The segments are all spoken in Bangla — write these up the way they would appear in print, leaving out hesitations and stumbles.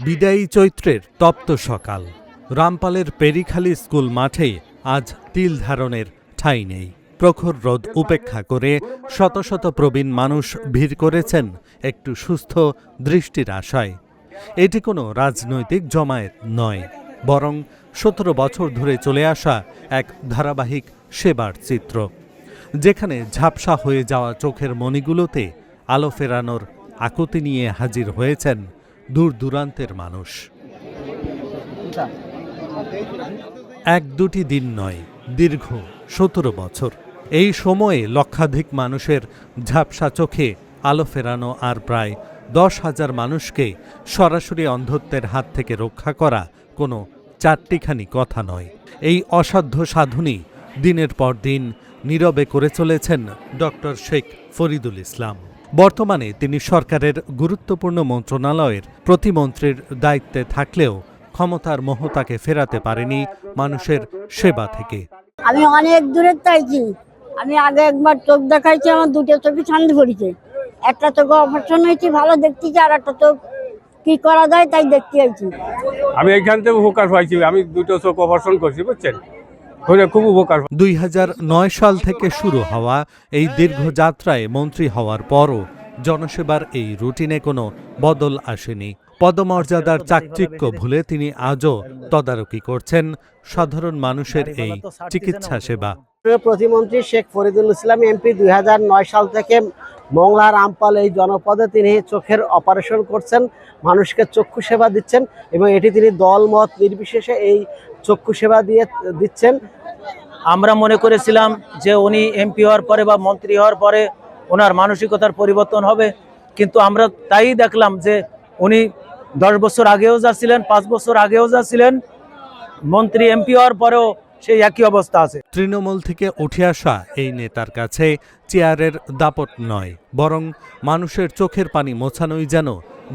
বিদায়ী চৈত্রের তপ্ত সকাল। রামপালের পেরিখালি স্কুল মাঠে আজ তিল ধারণের ঠাঁই নেই। প্রখর রোদ উপেক্ষা করে শত শত প্রবীণ মানুষ ভিড় করেছেন একটু সুস্থ দৃষ্টির আশায়। এটি কোনো রাজনৈতিক জমায়েত নয়, বরং ১৭ বছর ধরে চলে আসা এক ধারাবাহিক সেবার চিত্র, যেখানে ঝাপসা হয়ে যাওয়া চোখের মণিগুলোতে আলো ফেরানোর আকুতি নিয়ে হাজির হয়েছেন দূর দূরান্তের মানুষ। এক দুটি দিন নয়, দীর্ঘ ১৭ বছর। এই সময়ে লক্ষাধিক মানুষের ঝাপসা চোখে আলো ফেরানো আর প্রায় ১০,০০০ মানুষকে সরাসরি অন্ধত্বের হাত থেকে রক্ষা করা কোনো চারটিখানি কথা নয়। এই অসাধ্য সাধনই দিনের পর দিন নীরবে করে চলেছেন ডক্টর শেখ ফরিদুল ইসলাম। বর্তমানে তিনি সরকারের গুরুত্বপূর্ণ মন্ত্রণালয়ের প্রতিমন্ত্রীর দায়িত্বে থাকলেও ক্ষমতার মোহ তাকে ফেরাতে পারেনি মানুষের সেবা থেকে। আমি অনেক দূরে চাইছি। আমি আগে একবার চোখ দেখাইছি, আমার দুটো চোখে ছান্দি পড়েছে। একটা চোখ অপারেশন হয়েছে, ভালো দেখতেছি, আর একটা চোখ কি করা যায় তাই দেখতে আইছি। আমি এখান থেকে উপকার পাইছি। আমি দুটো চোখ অপারেশন করছি, বুঝছেন, খুব উপকার। ২০০৯ সাল থেকে শুরু হওয়া এই দীর্ঘ যাত্রায় মন্ত্রী হওয়ার পরও জনসেবার এই রুটিনে কোনো বদল আসেনি। পদমর্যাদার চাকচিক্য ভুলে তিনি আজও তদারকি করছেন সাধারণ মানুষের এই চিকিৎসা সেবা। প্রতিমন্ত্রী শেখ ফরিদুল ইসলাম এমপি ২০০৯ সাল থেকে মংলা রামপাল এই জনপদে তিনি চোখের অপারেশন করছেন, মানুষকে চক্ষু সেবা দিচ্ছেন এবং এটি তিনি দলমত নির্বিশেষে এই চক্ষু সেবা দিচ্ছেন। আমরা মনে করেছিলাম যে উনি এমপি হওয়ার পরে বা মন্ত্রী হওয়ার পরে ওনার মানসিকতার পরিবর্তন হবে, কিন্তু আমরা তাই দেখলাম যে উনি 10 বছর আগেও যা ছিলেন, 5 বছর আগেও যা ছিলেন, মন্ত্রী এমপি হওয়ার পরেও সেই একই অবস্থা আছে। তৃণমূল থেকে উঠে আসা এই নেতার কাছে চেয়ারের দাপট নয়, বরং মানুষের চোখের পানি মোছানোই যেন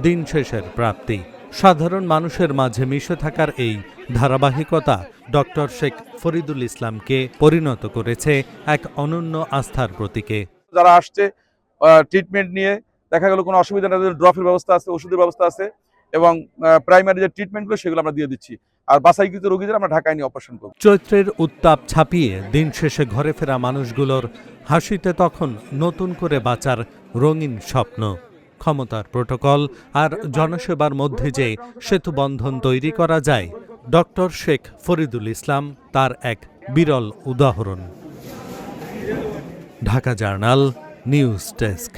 দিন শেষের প্রাপ্তি। সাধারণ মানুষের মাঝে মিশে থাকার এই ধারাবাহিকতা ডক্টর শেখ ফরিদুল ইসলামকে পরিণত করেছে এক অনন্য আস্থার প্রতীকে। যারা আসছে ট্রিটমেন্ট নিয়ে দেখা গেল কোনো অসুবিধা নেই, ড্রপের ব্যবস্থা আছে, ওষুধের ব্যবস্থা আছে এবং প্রাইমারি যে ট্রিটমেন্টগুলো সেগুলো আমরা দিয়ে দিচ্ছি। আর বাছাইকৃত রোগীদের আমরা ঢাকায় নিয়ে অপারেশন করব। চৈত্রের উত্তাপ ছাপিয়ে দিন শেষে ঘরে ফেরা মানুষগুলোর হাসিতে তখন নতুন করে বাঁচার রঙিন স্বপ্ন। ক্ষমতার প্রটোকল আর জনসেবার মধ্যে যে সেতুবন্ধন তৈরি করা যায়, ডক্টর শেখ ফরিদুল ইসলাম তার এক বিরল উদাহরণ। Dhaka journal, news desk.